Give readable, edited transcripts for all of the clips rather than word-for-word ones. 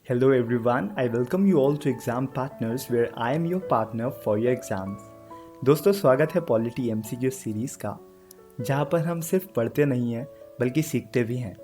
Hello everyone, I welcome you all to Exam Partners where I am your partner for your exams. दोस्तों स्वागत है polity MCQ series का, जहाँ पर हम सिर्फ पढ़ते नहीं हैं बल्कि सीखते भी हैं।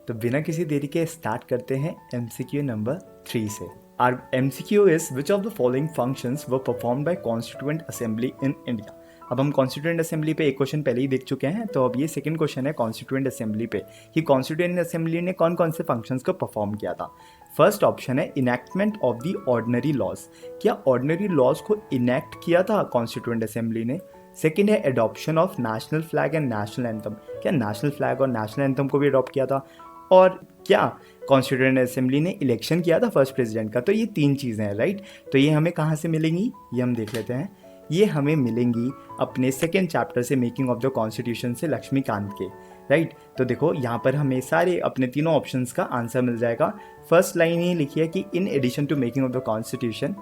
तो बिना किसी देरी के स्टार्ट करते हैं एमसीक्यू नंबर 3 से। Our MCQ is which of the following functions were performed by Constituent Assembly in India? अब हम कॉन्स्टिट्यूएंट असेंबली पे एक क्वेश्चन पहले ही देख चुके हैं, तो अब ये सेकंड क्वेश्चन है कॉन्स्टिट्यूएंट असेंबली पे कि कॉन्स्टिट्यूएंट असेंबली ने कौन कौन से फंक्शंस को परफॉर्म किया था। फर्स्ट ऑप्शन है enactment of the ordinary laws, क्या ऑर्डिनरी लॉज को इनैक्ट किया था कॉन्स्टिट्यूएंट असेंबली ने। सेकेंड है adoption of national flag and national anthem, क्या नेशनल फ्लैग और नेशनल एंथम को भी अडॉप्ट किया था। और क्या कॉन्स्टिट्यूएंट असेंबली ने इलेक्शन किया था फर्स्ट प्रेसिडेंट का। तो ये तीन चीज़ें हैं, राइट। तो ये हमें कहाँ से मिलेंगी, ये हम देख लेते हैं। ये हमें मिलेंगी अपने सेकेंड चैप्टर से मेकिंग ऑफ द कॉन्स्टिट्यूशन से लक्ष्मीकांत के, राइट। तो देखो यहाँ पर हमें सारे अपने तीनों ऑप्शंस का आंसर मिल जाएगा। फर्स्ट लाइन ही लिखी है कि in addition to making of the constitution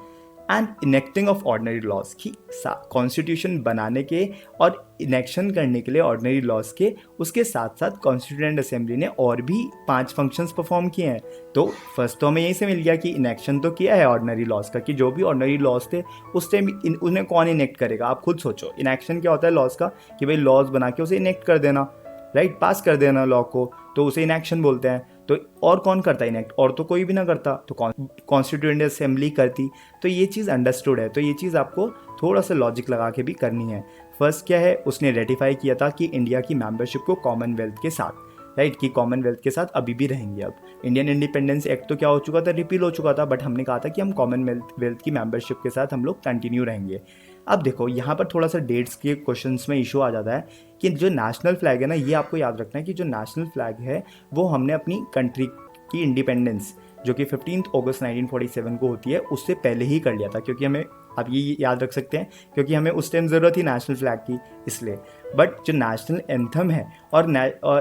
and enacting of ordinary laws, की कॉन्स्टिट्यूशन बनाने के और इनेक्शन करने के लिए ऑर्डिनरी लॉज के, उसके साथ साथ कॉन्स्टिट्यूएंट असेंबली ने और भी 5 फंक्शंस परफॉर्म किए हैं। तो फर्स्ट तो हमें यही से मिल गया कि इनेक्शन तो किया है ऑर्डिनरी लॉज का, कि जो भी ऑर्डिनरी लॉज थे उस टाइम उन्हें कौन इनेक्ट करेगा। आप खुद सोचो, इनेक्शन क्या होता है लॉज का, कि भाई लॉज बना के उसे इनेक्ट कर देना, राइट, पास कर देना लॉ को, तो उसे इनएक्शन बोलते हैं। तो और कौन करता है इनेक्ट, और तो कोई भी ना करता, तो कॉन्स्टिट्यूएंट असेंबली करती। तो ये चीज़ अंडरस्टूड है, तो ये चीज़ आपको थोड़ा सा लॉजिक लगा के भी करनी है। फर्स्ट क्या है, उसने रेटिफाई किया था कि इंडिया की मेंबरशिप को कॉमनवेल्थ के साथ, राइट, कि कॉमनवेल्थ के साथ अभी भी रहेंगे। अब इंडियन इंडिपेंडेंस एक्ट तो क्या हो चुका था, रिपील हो चुका था, बट हमने कहा था कि हम कॉमनवेल्थ की मेंबरशिप के साथ हम लोग कंटिन्यू रहेंगे। अब देखो यहाँ पर थोड़ा सा डेट्स के क्वेश्चंस में इशू आ जाता है कि जो नेशनल फ्लैग है ना, ये आपको याद रखना है कि जो नेशनल फ्लैग है वो हमने अपनी कंट्री की इंडिपेंडेंस जो कि 15 अगस्त 1947 को होती है उससे पहले ही कर लिया था, क्योंकि हमें, आप ये याद रख सकते हैं, क्योंकि हमें उस टाइम ज़रूरत थी नेशनल फ्लैग की, इसलिए। बट जो नेशनल एंथम है और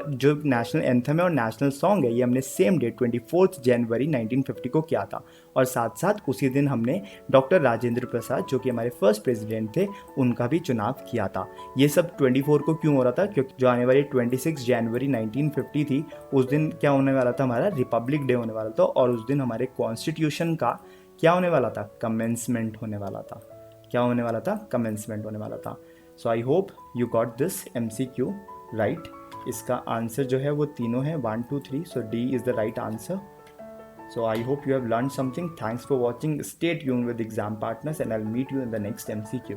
जो नेशनल एंथम है और नेशनल सॉन्ग है, ये हमने सेम डेट 24 जनवरी 1950 को किया था। और साथ साथ उसी दिन हमने डॉक्टर राजेंद्र प्रसाद, जो कि हमारे फर्स्ट प्रेसिडेंट थे, उनका भी चुनाव किया था। ये सब 24 को क्यों हो रहा था, क्योंकि जो आने वाली 26 जनवरी 1950 थी, उस दिन क्या होने वाला था, हमारा रिपब्लिक डे होने वाला था, और उस दिन हमारे कॉन्स्टिट्यूशन का क्या होने वाला था, कमेंसमेंट होने वाला था। क्या होने वाला था, कमेंसमेंट होने वाला था। So I hope you got this MCQ right. इसका आंसर जो है वो तीनों है, 1 2 3, so D is the right answer. So I hope you have learned something. Thanks for watching. Stay tuned with Exam Partners and I'll meet you in the next MCQ.